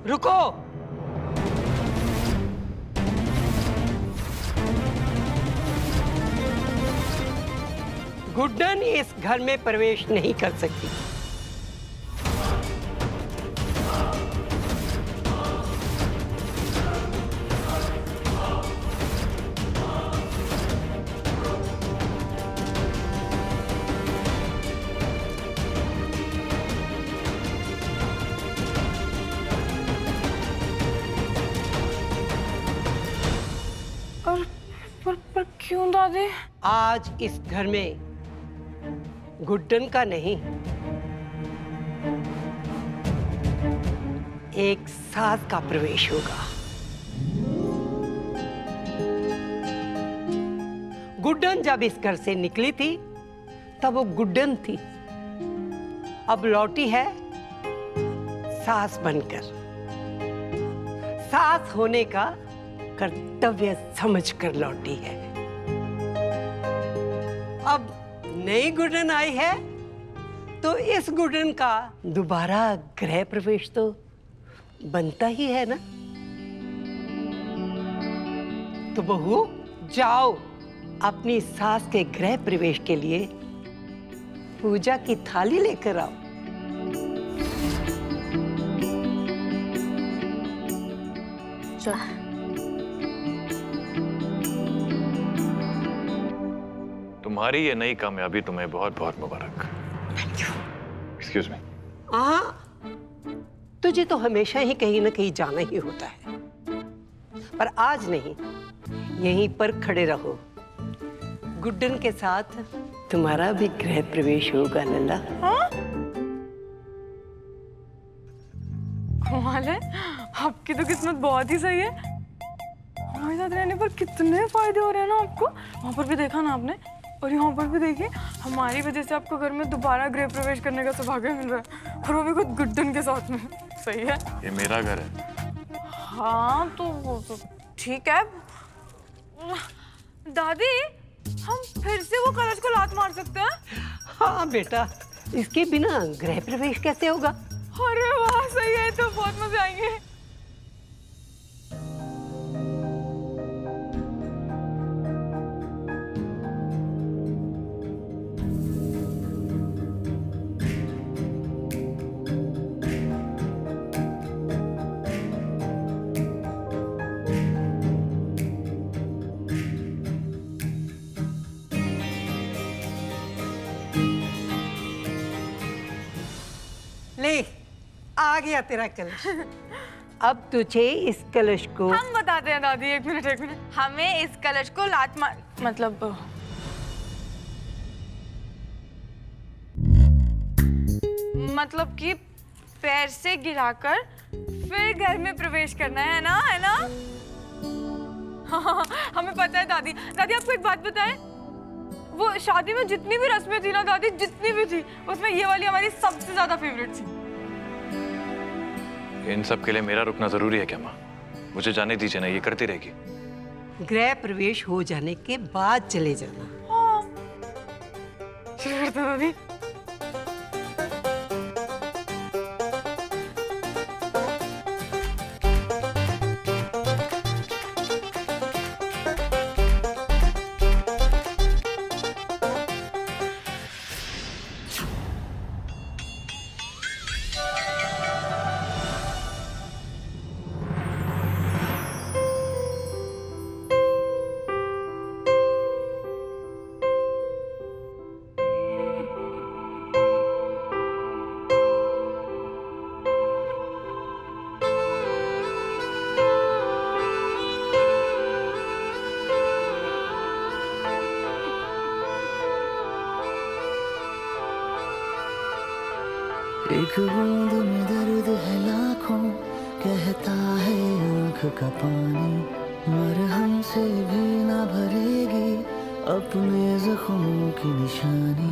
रुको। गुड्डन इस घर में प्रवेश नहीं कर सकती। पर क्यों दादी? आज इस घर में गुड्डन का नहीं, एक सास का प्रवेश होगा। गुड्डन जब इस घर से निकली थी तब वो गुड्डन थी, अब लौटी है सास बनकर। सास होने का कर्तव्य समझकर लौटी है। अब नई गुड्डन आई है तो इस गुड्डन का दोबारा गृह प्रवेश तो बनता ही है ना। तो बहू जाओ, अपनी सास के गृह प्रवेश के लिए पूजा की थाली लेकर आओ। चल। तुम्हारी ये नई कामयाबी तुम्हें बहुत बहुत मुबारक। Excuse me. हाँ, तुझे तो हमेशा ही कहीं ना कहीं जाना ही होता है, पर आज नहीं, यहीं पर खड़े रहो। गुड्डन के साथ तुम्हारा भी गृह प्रवेश होगा लल्ला। हाँ? कमाल है, आपकी तो किस्मत बहुत ही सही है। हमारे साथ रहने पर कितने फायदे हो रहे हैं ना आपको। वहाँ पर भी देखा ना आपने, और यहाँ पर भी देखिए, हमारी वजह से आपको घर में दोबारा गृह प्रवेश करने का सौभाग्य मिल रहा है, और वो भी खुद गुड्डन के साथ में। सही है। ये मेरा घर है। हाँ तो वो तो ठीक है। दादी, हम फिर से वो कलश को लात मार सकते हैं? हाँ बेटा, इसके बिना गृह प्रवेश कैसे होगा? अरे वाह, सही है, तो बहुत मजे आएंगे। ले, आ गया तेरा कलश। अब तुझे इस कलश को हम बताते हैं दादी, एक मिनट। हमें इस कलश को लात मार मतलब कि पैर से गिराकर फिर घर में प्रवेश करना है ना, है ना? हाँ, हमें पता है दादी। दादी, आपको एक बात बताएं, वो शादी में जितनी भी रस्में थी ना दादी, जितनी भी थी, उसमें ये वाली हमारी सबसे ज्यादा फेवरेट थी। इन सब के लिए मेरा रुकना जरूरी है क्या माँ? मुझे जाने दीजिए ना, ये करती रहेगी। गृह प्रवेश हो जाने के बाद चले जाना। हाँ, शुरू करते हैं दादी। एक बूंद में दर्द है लाखों, कहता है आँख का पानी, मरहम से भी ना भरेगी अपने जख्मों की निशानी।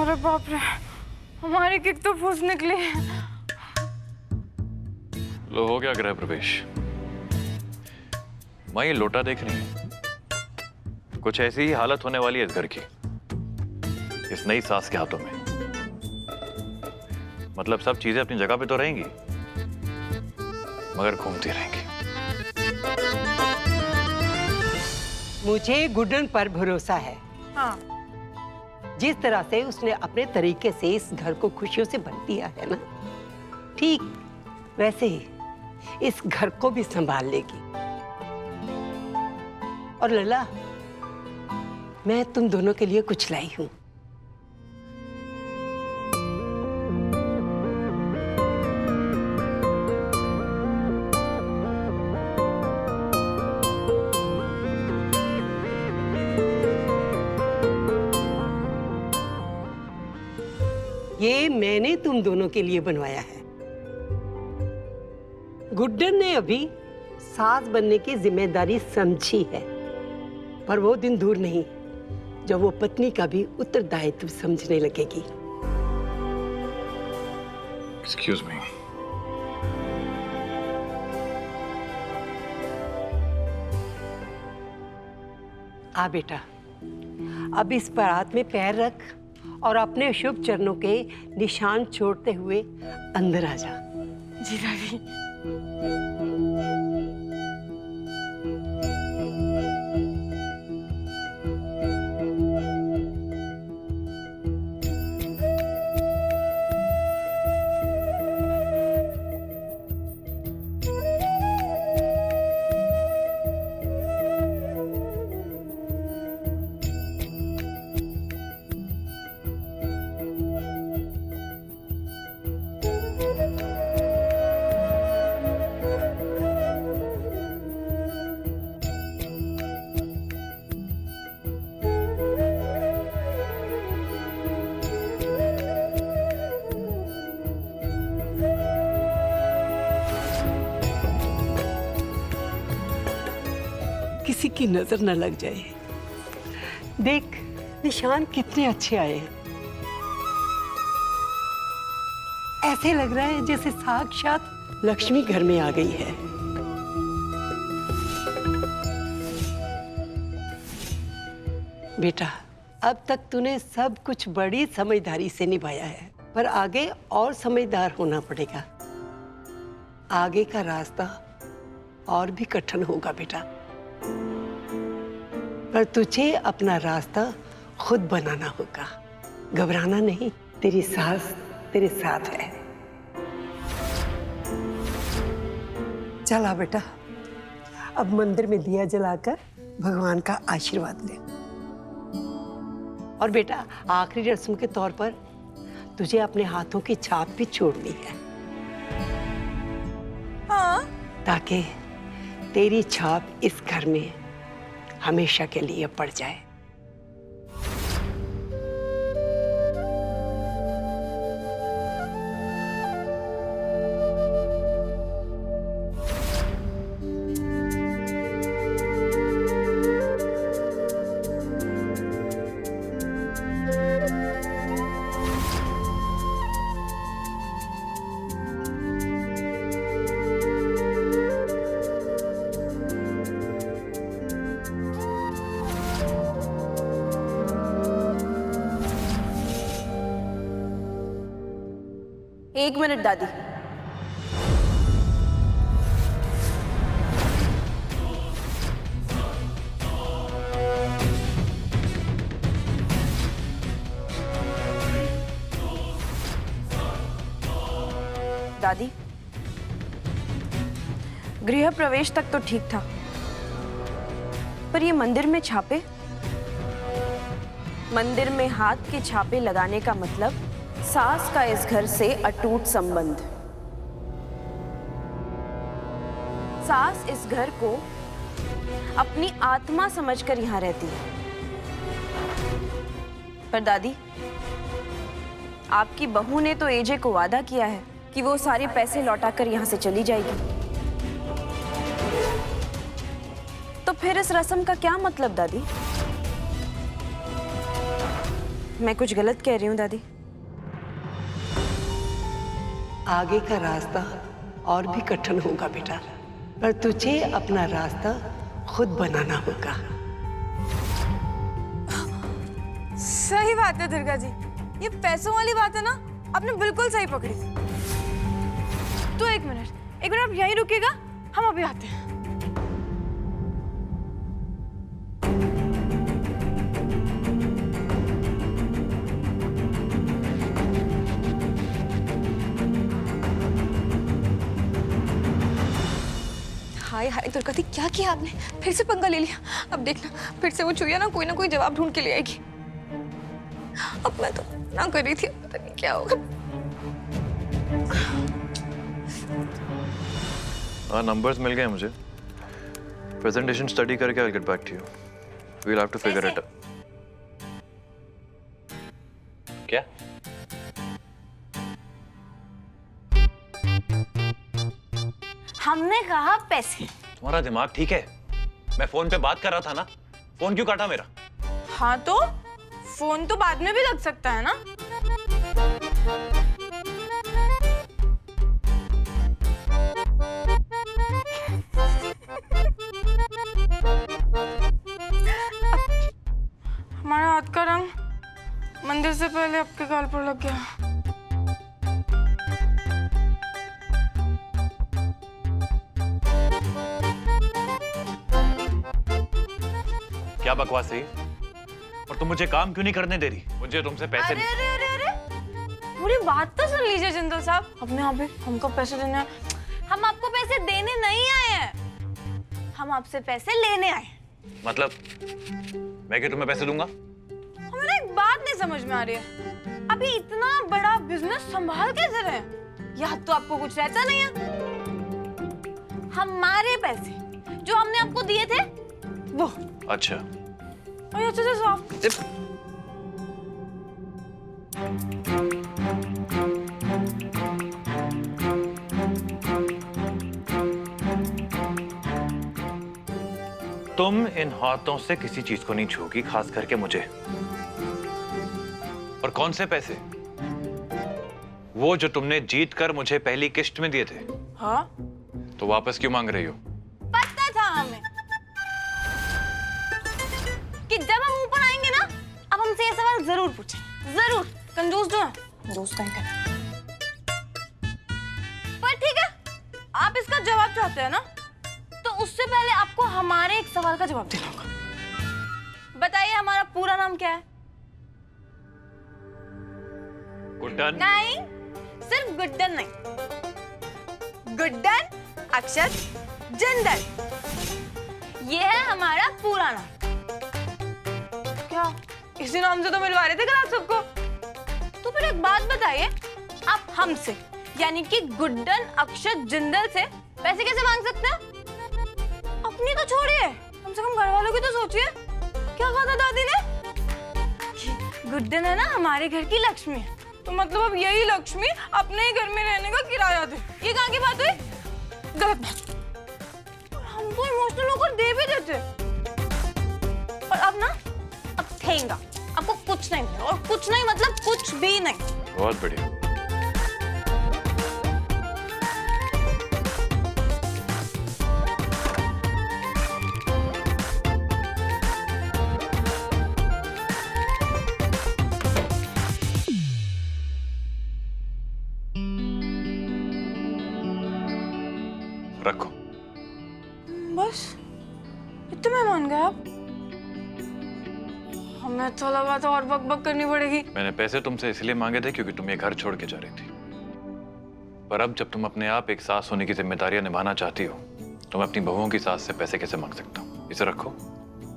अरे बाप रे, हमारी किक तो फूस निकली। लो, हो गया गृह प्रवेश। माँ, ये लोटा देख रही है, कुछ ऐसी ही हालत होने वाली है इस घर की, इस नई सास के हाथों में। मतलब सब चीजें अपनी जगह पे तो रहेंगी, मगर घूमती रहेंगी। मुझे गुड्डन पर भरोसा है। हाँ, जिस तरह से उसने अपने तरीके से इस घर को खुशियों से भर दिया है ना, ठीक वैसे ही इस घर को भी संभाल लेगी। और लला, मैं तुम दोनों के लिए कुछ लाई हूं। ये मैंने तुम दोनों के लिए बनवाया है। गुड्डन ने अभी सास बनने की जिम्मेदारी समझी है, पर वो दिन दूर नहीं जब वो पत्नी का भी उत्तरदायित्व समझने लगेगी। Excuse me. आ बेटा, अब इस बारात में पैर रख और अपने शुभ चरणों के निशान छोड़ते हुए अंदर आ जा। जी दादी। किसी की नजर न लग जाए। देख, निशान कितने अच्छे आए हैं। ऐसे लग रहा है जैसे साक्षात लक्ष्मी घर में आ गई है। बेटा, अब तक तूने सब कुछ बड़ी समझदारी से निभाया है, पर आगे और समझदार होना पड़ेगा। आगे का रास्ता और भी कठिन होगा बेटा, पर तुझे अपना रास्ता खुद बनाना होगा। घबराना नहीं, तेरी सास तेरे साथ है। चला बेटा, अब मंदिर में दिया जलाकर भगवान का आशीर्वाद ले। और बेटा, आखिरी रस्म के तौर पर तुझे अपने हाथों की छाप भी छोड़नी है। हाँ, ताकि तेरी छाप इस घर में हमेशा के लिए पड़ जाए। एक मिनट दादी। दादी, गृह प्रवेश तक तो ठीक था, पर ये मंदिर में छापे, मंदिर में हाथ के छापे लगाने का मतलब सास का इस घर से अटूट संबंध। सास इस घर को अपनी आत्मा समझकर यहां रहती है। पर दादी, आपकी बहू ने तो एजे को वादा किया है कि वो सारे पैसे लौटाकर यहां से चली जाएगी, तो फिर इस रस्म का क्या मतलब दादी? मैं कुछ गलत कह रही हूं दादी? आगे का रास्ता और भी कठिन होगा बेटा, पर तुझे अपना रास्ता खुद बनाना होगा। सही बात है दुर्गा जी, ये पैसों वाली बात है ना, आपने बिल्कुल सही पकड़ी। तो एक एक मिनट आप यहीं रुकिएगा, हम अभी आते हैं। हाय हाय दुर्गति, क्या किया आपने? फिर से पंगा ले लिया। अब देखना, फिर से वो चुईया ना कोई जवाब ढूंढ के ले आएगी। अब मैं तो ना कर रही थी, पता नहीं क्या होगा। हाँ, नंबर्स मिल गए मुझे। प्रेजेंटेशन स्टडी करके I'll get back to you. We'll have to figure it out. क्या? हमने कहा पैसे। तुम्हारा दिमाग ठीक है? मैं फोन पे बात कर रहा था ना, फोन क्यों काटा मेरा? हाँ तो फोन तो बाद में भी लग सकता है ना। हमारे हाथ का रंग मंदिर से पहले आपके गाल पर लग गया। क्या बकवास है? और तुम मुझे काम क्यों नहीं करने दे रही? मुझे तुमसे पैसे अरे अरे अरे अरे, पूरी बात तो सुन लीजिए जिंदल साहब। अपने आप ही हमको पैसे देने आए। हम आपको पैसे देने नहीं आए हैं, हम आपसे पैसे लेने आए। मतलब मैं क्या तुम्हें पैसे दूंगा? हमें ना एक बात नहीं समझ में आ रही है, अभी इतना बड़ा बिजनेस संभाल कैसे रहे हैं? या तो आपको कुछ रहता नहीं है। हमारे पैसे जो हमने आपको दिए थे वो। अच्छा, अरे अच्छे से साफ। तुम इन हाथों से किसी चीज को नहीं छूगी, खास करके मुझे। और कौन से पैसे? वो जो तुमने जीत कर मुझे पहली किश्त में दिए थे। हाँ, तो वापस क्यों मांग रही हो? पता था हमें कि जब हम ऊपर आएंगे ना, अब हमसे ये सवाल जरूर पूछेंगे, जरूर। कंजूस जो है, दोस्त है। पर ठीक है, आप इसका जवाब चाहते हैं ना, तो उससे पहले आपको हमारे एक सवाल का जवाब देना होगा। बताइए हमारा पूरा नाम क्या है? गुड्डन? नहीं, सिर्फ गुड्डन नहीं, गुड्डन अक्षत जिंदल, ये है हमारा पूरा नाम। क्या इसी नाम से तो मिलवा रहे थे कल आप सबको? तो फिर एक बात बताइए, आप हमसे यानी कि गुड्डन अक्षत जिंदल से पैसे कैसे मांग सकते हैं? अपनी तो छोड़िए, कम से कम घर वालों की तो सोचिए। क्या कहा था दादी ने? कि गुड्डन है ना हमारे घर की लक्ष्मी है। तो मतलब अब यही लक्ष्मी अपने ही घर में रहने का किराया दे। ये कहाँ की बात हुई? गलत बात। और हमको इमोशनल होकर दे भी देते। और अब ना, अब ठेंगा, आपको कुछ नहीं मिलेगा, और कुछ नहीं मतलब कुछ भी नहीं। बहुत बढ़िया। रखो। बस इतने में मान गए आप? हमें तो लगा था और बकबक करनी पड़ेगी। मैंने पैसे तुमसे इसलिए मांगे थे क्योंकि तुम ये घर छोड़ के जा रही थी। पर अब जब तुम अपने आप एक सास होने की जिम्मेदारियां निभाना चाहती हो, तो मैं अपनी बहुओं की सास से पैसे कैसे मांग सकता हूँ? इसे रखो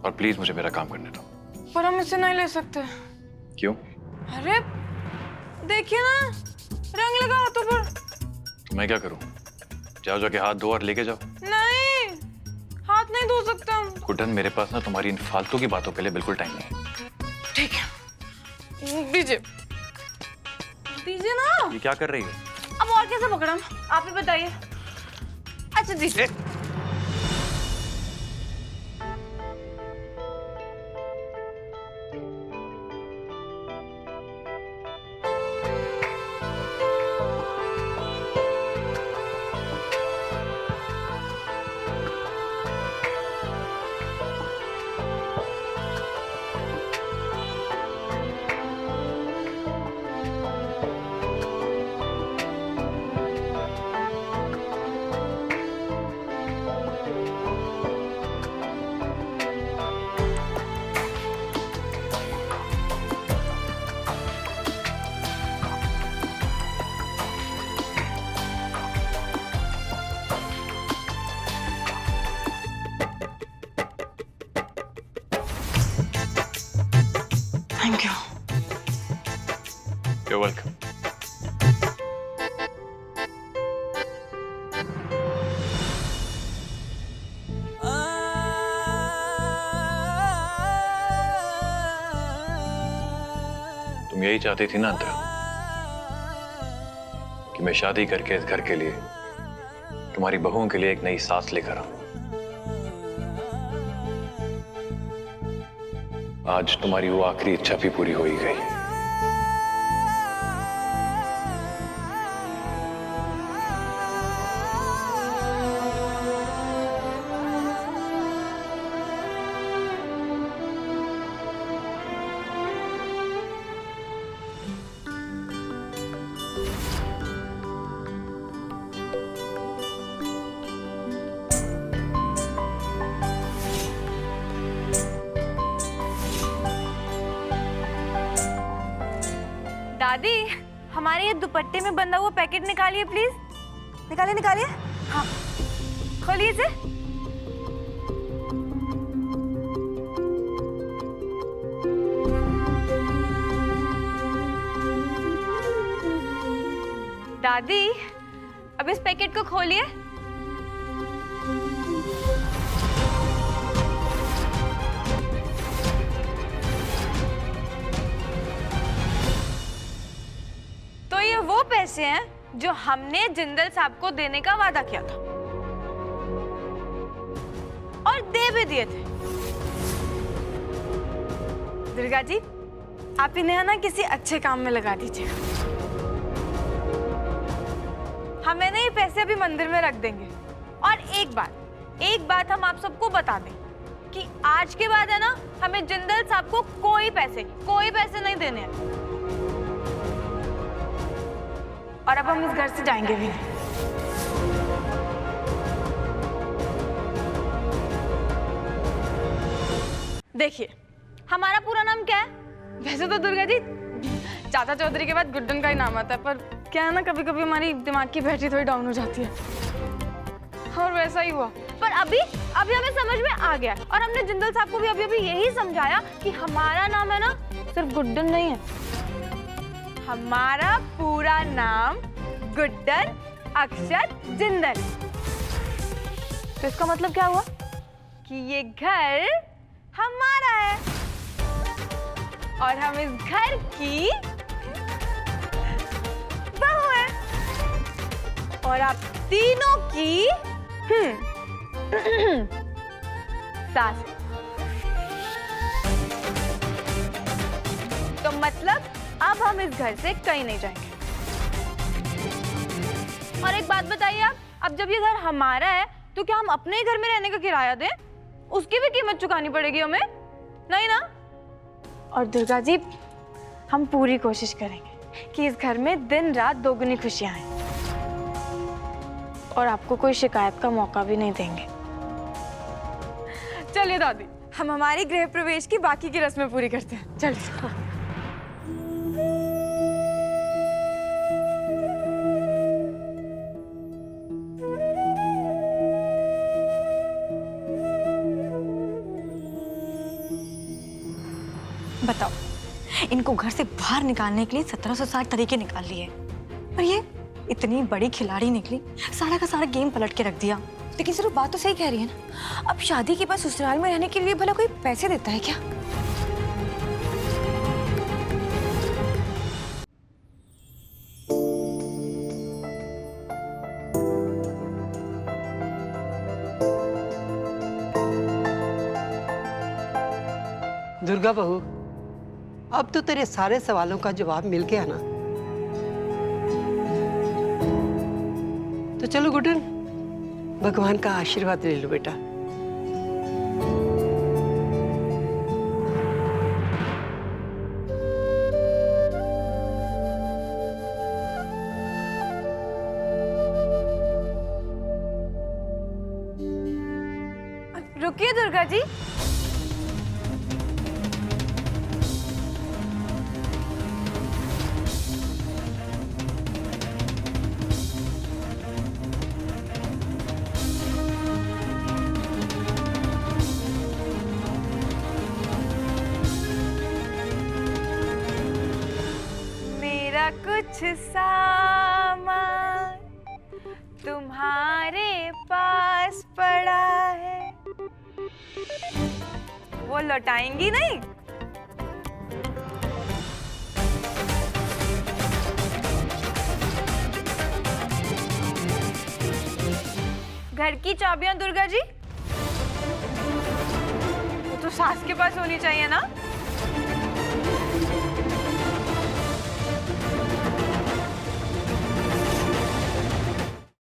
और प्लीज मुझे मेरा काम करने दो। पर हम इसे नहीं ले सकते। क्यों? अरे देखिए ना, रंग लगा हाथों पर। तो मैं क्या करूँ? जाओ जाके हाथ धो और लेके जाओ। नहीं, हाथ नहीं धो सकते हम। गुड्डन, मेरे पास ना तुम्हारी इन फालतू की बातों के लिए बिल्कुल टाइम नहीं है। ठीक है, दीजिए दीजिए ना। ये क्या कर रही हो? अब और कैसे पकड़ा? आप ही बताइए। अच्छा दीजिए। You're welcome. तुम यही चाहती थी ना अंतरा, कि मैं शादी करके इस घर के लिए, तुम्हारी बहुओं के लिए एक नई सास लेकर आऊं। आज तुम्हारी वो आखिरी इच्छा भी पूरी हो ही गई। दादी, हमारे ये दुपट्टे में बंधा हुआ पैकेट निकालिए प्लीज। निकालिए निकालिए। हाँ, खोलिए इसे। दादी, अब इस पैकेट को खोलिए। तो ये वो पैसे हैं जो हमने जिंदल साहब को देने का वादा किया था और दे भी दिए थे। दुर्गा जी, आप इन्हें ना किसी अच्छे काम में लगा दीजिए। हम है ना ये पैसे अभी मंदिर में रख देंगे। और एक बात हम आप सबको बता दें कि आज के बाद है ना, हमें जिंदल साहब को कोई पैसे नहीं देने हैं। और अब हम इस घर से जाएंगे भी नहीं। देखिए, हमारा पूरा नाम क्या है? वैसे तो दुर्गा जी चाचा चौधरी के बाद गुड्डन का ही नाम आता है, पर क्या है ना, कभी कभी हमारी दिमाग की बैटरी थोड़ी डाउन हो जाती है और वैसा ही हुआ। पर अभी हमें समझ में आ गया और हमने जिंदल साहब को भी अभी यही समझाया कि हमारा नाम है ना सिर्फ गुड्डन नहीं है, हमारा पूरा नाम गुड्डन अक्षत जिंदल। तो इसका मतलब क्या हुआ? कि ये घर हमारा है और हम इस घर की बहू है और आप तीनों की सास है। तो मतलब अब हम इस घर से कहीं नहीं जाएंगे। और एक बात बताइए आप, अब जब ये घर हमारा है तो क्या हम अपने ही घर में रहने का किराया दें? उसकी भी कीमत चुकानी पड़ेगी हमें, नहीं ना? और दुर्गा जी, हम पूरी कोशिश करेंगे कि इस घर में दिन रात दोगुनी खुशियां आए और आपको कोई शिकायत का मौका भी नहीं देंगे। चलिए दादी, हम हमारी गृह प्रवेश की बाकी की रस्में पूरी करते हैं। चलिए। बताओ, इनको घर से बाहर निकालने के लिए 1760 तरीके निकाल लिए, और ये इतनी बड़ी खिलाड़ी निकली, सारा का सारा गेम पलट के रख दिया। लेकिन सिर्फ बात तो सही कह रही है ना, अब शादी के बाद ससुराल में रहने के लिए भला कोई पैसे देता है क्या? दुर्गा बहू, अब तो तेरे सारे सवालों का जवाब मिल गया ना। तो चलो गुड्डन, भगवान का आशीर्वाद ले लो बेटा। रुकिए दुर्गा जी, मेरा मेरा कुछ सामान तुम्हारे पास पड़ा है, वो लौटाएंगी नहीं? घर की चाबियां दुर्गा जी, वो तो सास के पास होनी चाहिए ना।